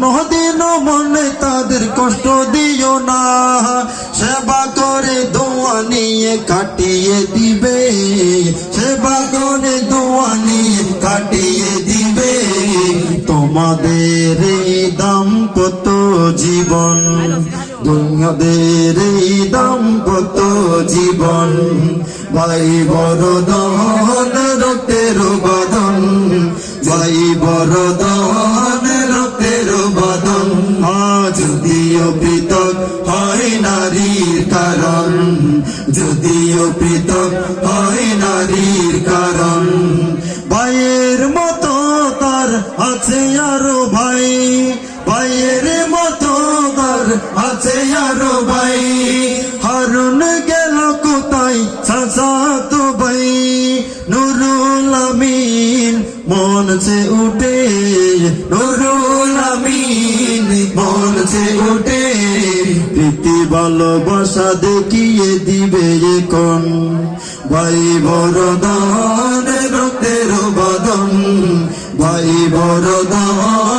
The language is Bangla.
কোনদিন মনে তাদের কষ্ট দিও না, সেবা করে দোয়া নিয়ে কাটিয়ে দিবে, সেবা করে দোয়া নিয়ে কাটিয়ে দিবে। তোমাদের এই দাম্পত্য জীবন, তোমাদের এই দাম্পত্য জীবন, ভাই বরদান রক্তের বাঁধন, ভাই বরদান রক্তের বাঁধন। যদিও পৃথক হয় নারীর কারণ, যদিও পৃথক হয় নারীর কারণ, ভাইয়ের মতো তার আছে আরো ভাই, ভাইয়ের মতো তার আছে আরো ভাই। হারুন গেল কোথায় চাচাতো ভাই, নুরুল আমিন মন সে উঠে, নুরুল আমিন মন সে উঠে। প্রীতি ভালোবাসা দেখিয়ে দিবে এখন, ভাই বরদান রক্তের বাঁধন, ভাই বরদান